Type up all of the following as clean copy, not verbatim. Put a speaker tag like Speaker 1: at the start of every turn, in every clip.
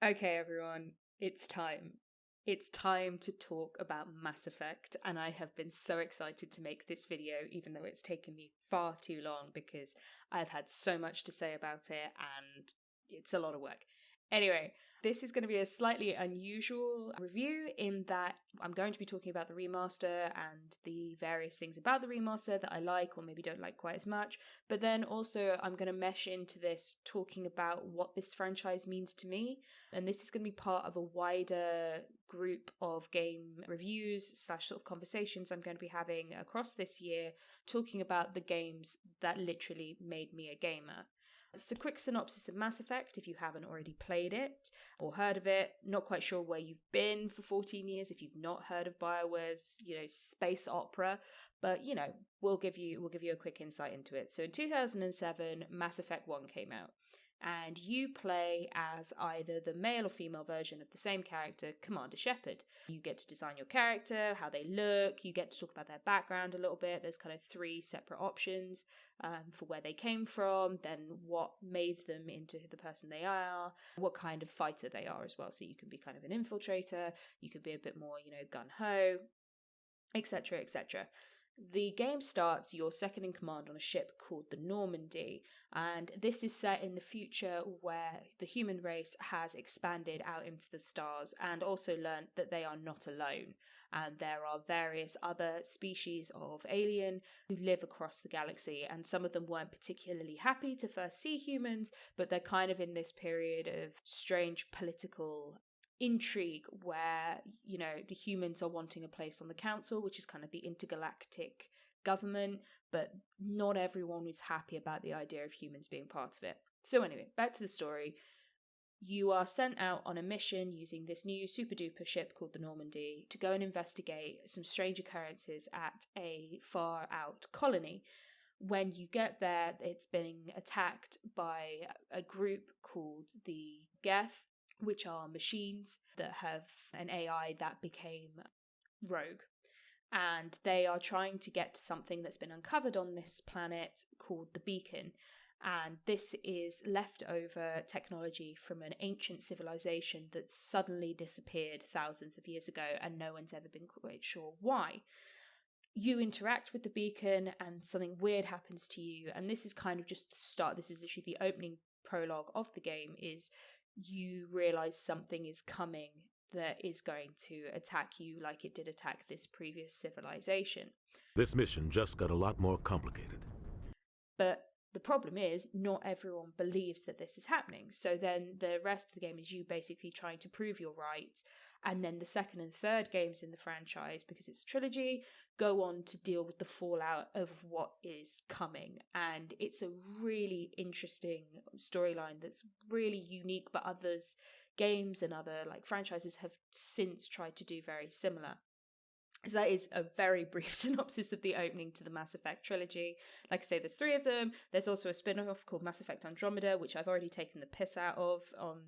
Speaker 1: Okay, everyone, it's time. It's time to talk about Mass Effect, and I have been so excited to make this video, even though it's taken me far too long because I've had so much to say about it and it's a lot of work. Anyway, this is going to be a slightly unusual review in that I'm going to be talking about the remaster and the various things about the remaster that I like or maybe don't like quite as much, but then also I'm going to mesh into this talking about what this franchise means to me. And this is going to be part of a wider group of game reviews / sort of conversations I'm going to be having across this year, talking about the games that literally made me a gamer. It's a quick synopsis of Mass Effect if you haven't already played it or heard of it. Not quite sure where you've been for 14 years if you've not heard of BioWare's, space opera, but we'll give you a quick insight into it. So in 2007, Mass Effect 1 came out. And you play as either the male or female version of the same character, Commander Shepard. You get to design your character, how they look, you get to talk about their background a little bit. There's kind of 3 separate options for where they came from, then what made them into the person they are, what kind of fighter they are as well. So you can be kind of an infiltrator, you could be a bit more, gun-ho, etc., etc. The game starts you're second in command on a ship called the Normandy, and this is set in the future where the human race has expanded out into the stars and also learned that they are not alone. And there are various other species of alien who live across the galaxy, and some of them weren't particularly happy to first see humans, but they're kind of in this period of strange political intrigue where the humans are wanting a place on the council, which is kind of the intergalactic government, but not everyone is happy about the idea of humans being part of it. So anyway, back to the story. You are sent out on a mission using this new super duper ship called the Normandy to go and investigate some strange occurrences at a far out colony. When you get there, it's being attacked by a group called the Geth, which are machines that have an AI that became rogue. And they are trying to get to something that's been uncovered on this planet called the Beacon. And this is leftover technology from an ancient civilization that suddenly disappeared thousands of years ago, and no one's ever been quite sure why. You interact with the beacon and something weird happens to you, and this is kind of just the start. This is literally the opening prologue of the game. Is you realize something is coming that is going to attack you like it did attack this previous civilization.
Speaker 2: This mission just got a lot more complicated.
Speaker 1: But the problem is not everyone believes that this is happening. So then the rest of the game is you basically trying to prove you're right. And then the second and third games in the franchise, because it's a trilogy, go on to deal with the fallout of what is coming. And it's a really interesting storyline that's really unique, but others games and other franchises have since tried to do very similar. So that is a very brief synopsis of the opening to the Mass Effect trilogy. Like I say, there's 3 of them. There's also a spin-off called Mass Effect Andromeda, which I've already taken the piss out of on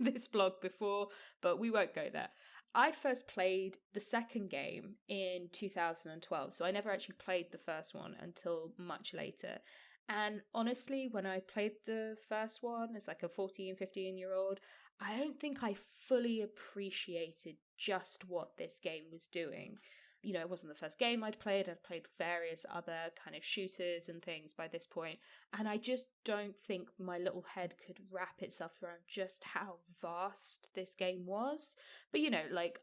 Speaker 1: this blog before, but we won't go there. I first played the second game in 2012, so I never actually played the first one until much later. And honestly, when I played the first one as a 14, 15-year-old, I don't think I fully appreciated just what this game was doing. It wasn't the first game I'd played various other kind of shooters and things by this point, and I just don't think my little head could wrap itself around just how vast this game was. But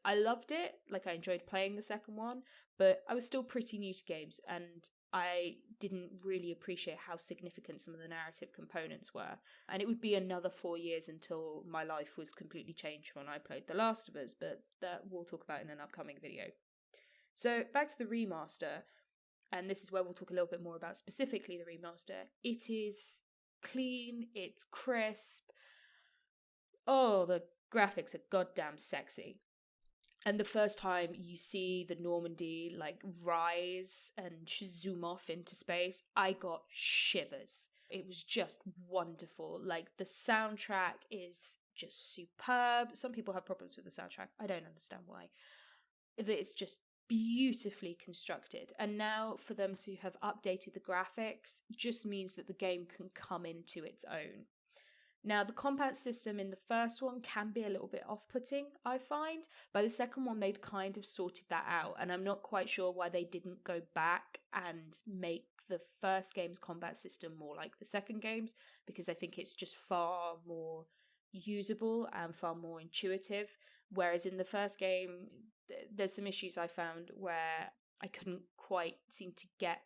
Speaker 1: I loved it, I enjoyed playing the second one, but I was still pretty new to games, and I didn't really appreciate how significant some of the narrative components were. And it would be another 4 years until my life was completely changed when I played The Last of Us, but that we'll talk about in an upcoming video. So back to the remaster, and this is where we'll talk a little bit more about specifically the remaster. It is clean, it's crisp. Oh, the graphics are goddamn sexy. And the first time you see the Normandy rise and zoom off into space, I got shivers. It was just wonderful. The soundtrack is just superb. Some people have problems with the soundtrack. I don't understand why. It's just beautifully constructed. And now for them to have updated the graphics just means that the game can come into its own. Now, the combat system in the first one can be a little bit off-putting, I find. By the second one, they'd kind of sorted that out, and I'm not quite sure why they didn't go back and make the first game's combat system more like the second game's, because I think it's just far more usable and far more intuitive. Whereas in the first game, there's some issues I found where I couldn't quite seem to get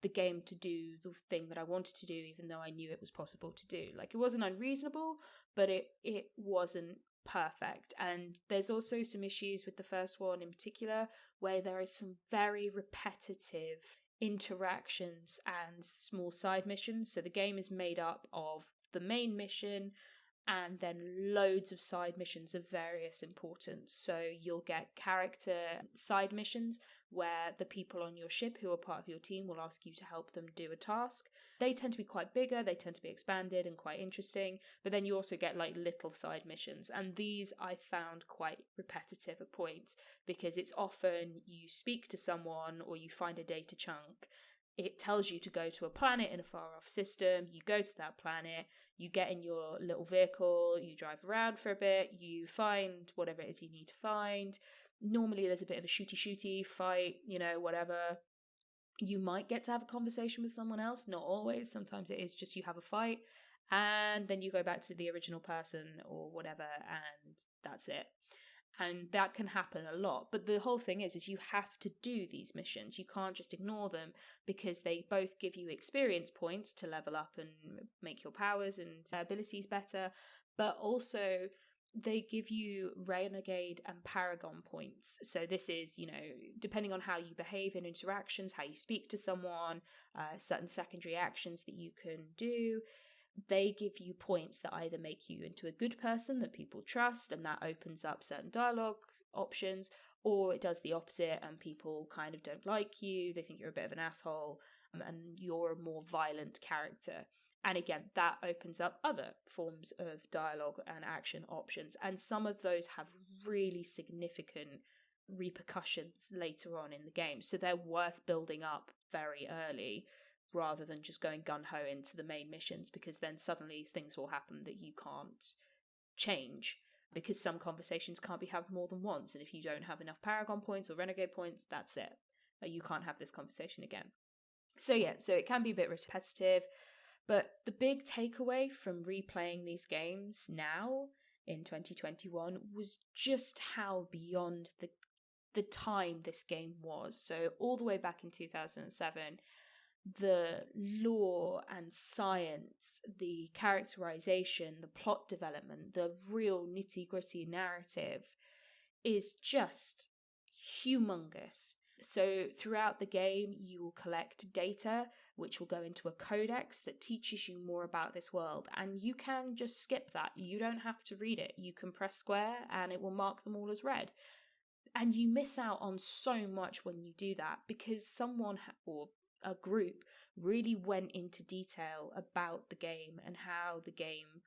Speaker 1: the game to do the thing that I wanted to do, even though I knew it was possible to do. Like, it wasn't unreasonable, but it wasn't perfect. And there's also some issues with the first one in particular, where there is some very repetitive interactions and small side missions. So the game is made up of the main mission and then loads of side missions of various importance. So you'll get character side missions where the people on your ship who are part of your team will ask you to help them do a task. They tend to be quite bigger, they tend to be expanded and quite interesting, but then you also get like little side missions, and these I found quite repetitive at points, because it's often you speak to someone or you find a data chunk. It tells you to go to a planet in a far-off system. You go to that planet, you get in your little vehicle, you drive around for a bit, you find whatever it is you need to find. Normally there's a bit of a shooty fight, whatever. You might get to have a conversation with someone else, not always. Sometimes it is just you have a fight, and then you go back to the original person or whatever, and that's it. And that can happen a lot. But the whole thing is you have to do these missions. You can't just ignore them, because they both give you experience points to level up and make your powers and abilities better, but also they give you renegade and paragon points. So this is, depending on how you behave in interactions, how you speak to someone, certain secondary actions that you can do, they give you points that either make you into a good person that people trust, and that opens up certain dialogue options, or it does the opposite and people kind of don't like you, they think you're a bit of an asshole, and you're a more violent character. And again, that opens up other forms of dialogue and action options, and some of those have really significant repercussions later on in the game, so they're worth building up very early, rather than just going gun-ho into the main missions, because then suddenly things will happen that you can't change, because some conversations can't be had more than once, and if you don't have enough paragon points or renegade points, that's it. You can't have this conversation again. So it can be a bit repetitive, but the big takeaway from replaying these games now in 2021 was just how beyond the time this game was. So all the way back in 2007, the lore and science, the characterization, the plot development, the real nitty-gritty narrative is just humongous. So throughout the game, you will collect data, which will go into a codex that teaches you more about this world. And you can just skip that. You don't have to read it. You can press square and it will mark them all as read. And you miss out on so much when you do that, because someone or a group really went into detail about the game and how the game,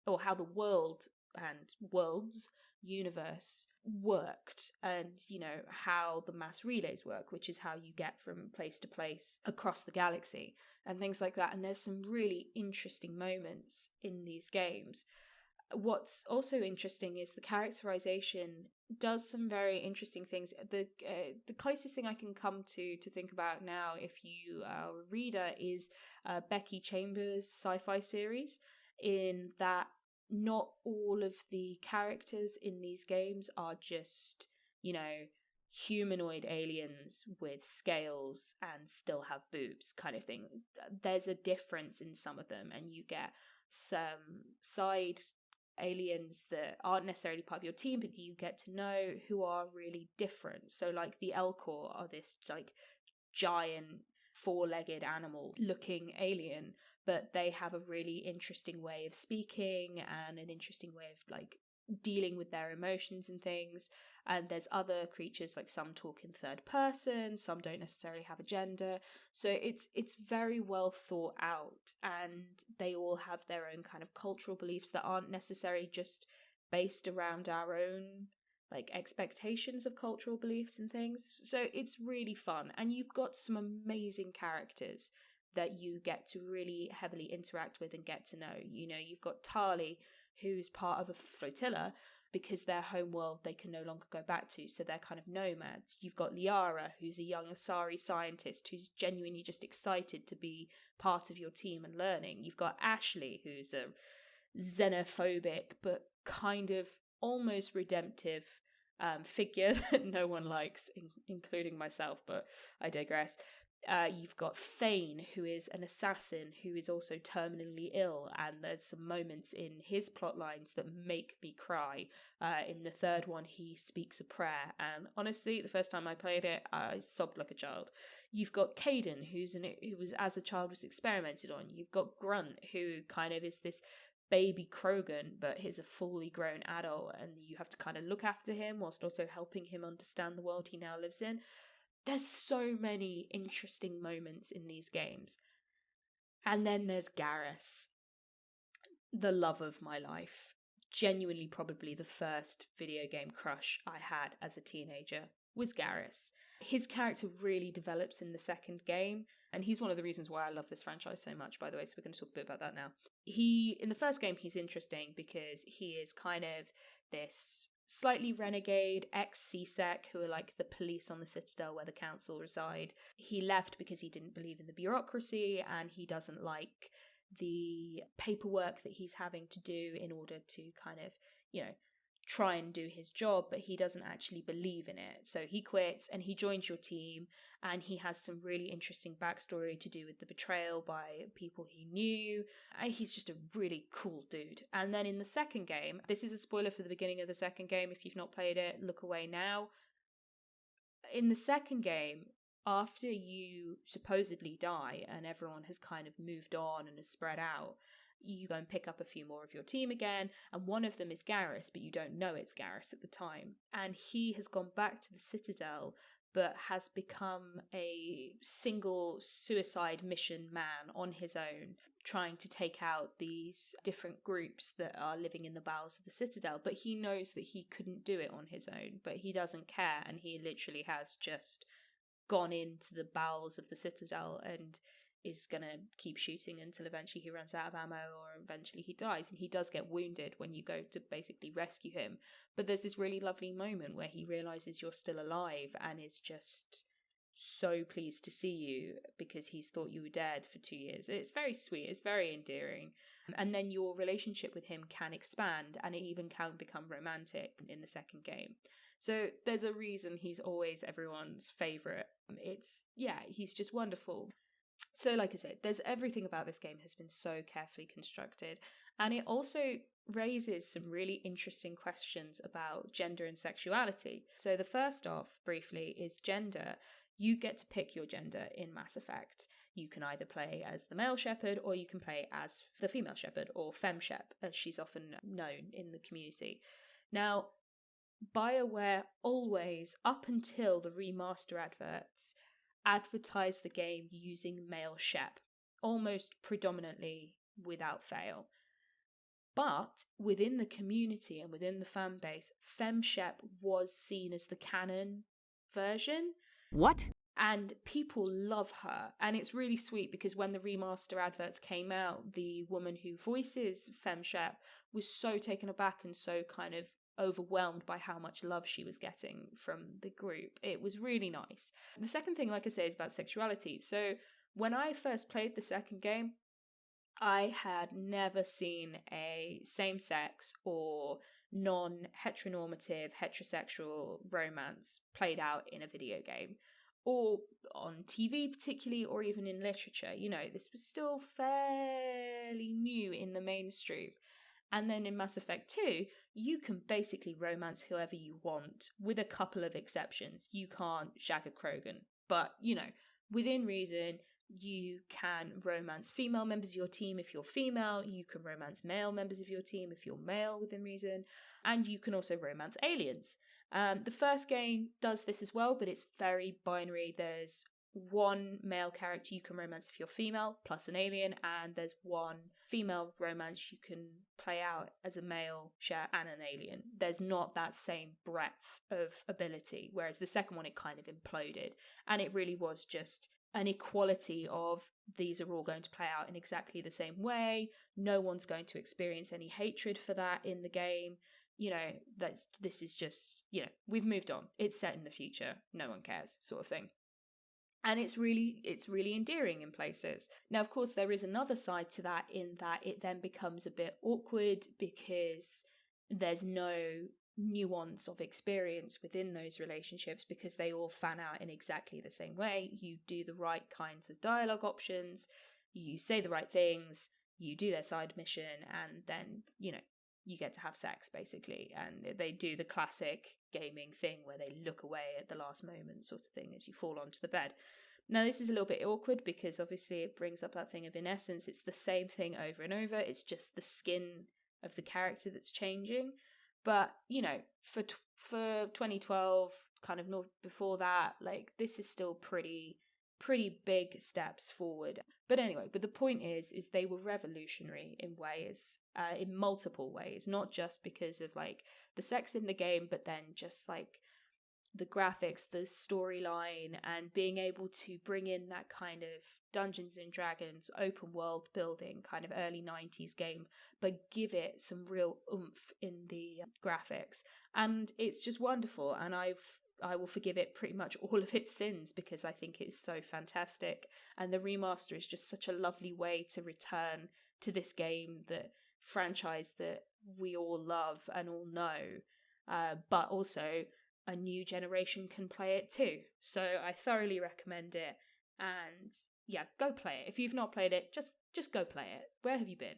Speaker 1: or how the world and world's universe worked, and how the mass relays work, which is how you get from place to place across the galaxy and things like that. And there's some really interesting moments in these games. What's also interesting is the characterization does some very interesting things. The closest thing I can come to think about now, if you are a reader, is Becky Chambers' sci-fi series, in that not all of the characters in these games are just, humanoid aliens with scales and still have boobs kind of thing. There's a difference in some of them, and you get some side aliens that aren't necessarily part of your team, but you get to know who are really different. So like the Elcor are this like giant four-legged animal looking alien, but they have a really interesting way of speaking and an interesting way of like dealing with their emotions and things. And there's other creatures, like some talk in third person, some don't necessarily have a gender. So it's very well thought out, and they all have their own kind of cultural beliefs that aren't necessarily just based around our own like expectations of cultural beliefs and things. So it's really fun, and you've got some amazing characters that you get to really heavily interact with and get to know. You know, you've got Tali, who's part of a flotilla, because their home world they can no longer go back to, so they're kind of nomads. You've got Liara, who's a young Asari scientist who's genuinely just excited to be part of your team and learning. You've got Ashley, who's a xenophobic but kind of almost redemptive figure that no one likes, including myself, but I digress. You've got Fane, who is an assassin who is also terminally ill, and there's some moments in his plot lines that make me cry. In the third one, he speaks a prayer, and honestly, the first time I played it, I sobbed like a child. You've got Caden, who was as a child was experimented on. You've got Grunt, who kind of is this baby Krogan, but he's a fully grown adult, and you have to kind of look after him whilst also helping him understand the world he now lives in. There's so many interesting moments in these games. And then there's Garrus, the love of my life. Genuinely, probably the first video game crush I had as a teenager was Garrus. His character really develops in the second game, and he's one of the reasons why I love this franchise so much, by the way, so we're going to talk a bit about that now. In the first game, he's interesting because he is kind of this slightly renegade ex-CSEC who are like the police on the Citadel where the council reside. He left because he didn't believe in the bureaucracy, and he doesn't like the paperwork that he's having to do in order to kind of, you know, try and do his job, but he doesn't actually believe in it. So he quits and he joins your team, and he has some really interesting backstory to do with the betrayal by people he knew. He's just a really cool dude. And then in the second game, this is a spoiler for the beginning of the second game. If you've not played it, look away now. In the second game, after you supposedly die and everyone has kind of moved on and is spread out, you go and pick up a few more of your team again, and one of them is Garrus, but you don't know it's Garrus at the time. And he has gone back to the Citadel, but has become a single suicide mission man on his own, trying to take out these different groups that are living in the bowels of the Citadel. But he knows that he couldn't do it on his own, but he doesn't care, and he literally has just gone into the bowels of the Citadel and is going to keep shooting until eventually he runs out of ammo or eventually he dies. And he does get wounded when you go to basically rescue him. But there's this really lovely moment where he realizes you're still alive and is just so pleased to see you because he's thought you were dead for 2 years. It's very sweet. It's very endearing. And then your relationship with him can expand, and it even can become romantic in the second game. So there's a reason he's always everyone's favourite. He's just wonderful. So like I said, there's everything about this game has been so carefully constructed, and it also raises some really interesting questions about gender and sexuality. So the first off, briefly, is gender. You get to pick your gender in Mass Effect. You can either play as the male shepherd or you can play as the female shepherd, or femshep, as she's often known in the community. Now, BioWare always, up until the remaster adverts, advertise the game using male shep, almost predominantly without fail. But within the community and within the fan base, femshep was seen as the canon version.
Speaker 3: What?
Speaker 1: And people love her. And it's really sweet because when the remaster adverts came out, the woman who voices femshep was so taken aback and so kind of overwhelmed by how much love she was getting from the group. It was really nice. The second thing, like I say, is about sexuality. So when I first played the second game, I had never seen a same-sex or non-heteronormative heterosexual romance played out in a video game, or on TV particularly, or even in literature. You know, this was still fairly new in the mainstream. And then in Mass Effect 2, you can basically romance whoever you want, with a couple of exceptions. You can't shag a Krogan, but, you know, within reason, you can romance female members of your team if you're female, you can romance male members of your team if you're male within reason, and you can also romance aliens. The first game does this as well, but it's very binary. There's one male character you can romance if you're female, plus an alien, and there's one female romance you can play out as a male share and an alien. There's not that same breadth of ability, whereas the second one, it kind of imploded, and it really was just an equality of these are all going to play out in exactly the same way. No one's going to experience any hatred for that in the game. This is just, we've moved on. It's set in the future. No one cares, sort of thing. And it's really endearing in places. Now, of course, there is another side to that, in that it then becomes a bit awkward because there's no nuance of experience within those relationships, because they all fan out in exactly the same way. You do the right kinds of dialogue options, you say the right things, you do their side mission, and then, you get to have sex, basically. And they do the classic gaming thing where they look away at the last moment, sort of thing, as you fall onto the bed. Now, this is a little bit awkward because obviously it brings up that thing of, in essence, it's the same thing over and over. It's just the skin of the character that's changing. But, for 2012, kind of not before that, like, this is still pretty big steps forward. But anyway, the point is they were revolutionary in ways, in multiple ways, not just because of like the sex in the game, but then just like the graphics, the storyline, and being able to bring in that kind of Dungeons and Dragons open world building kind of early 90s game, but give it some real oomph in the graphics. And it's just wonderful, and I will forgive it pretty much all of its sins because I think it's so fantastic. And the remaster is just such a lovely way to return to this game, that franchise that we all love and all know, but also a new generation can play it too. So I thoroughly recommend it. And yeah, go play it. If you've not played it, just go play it. Where have you been?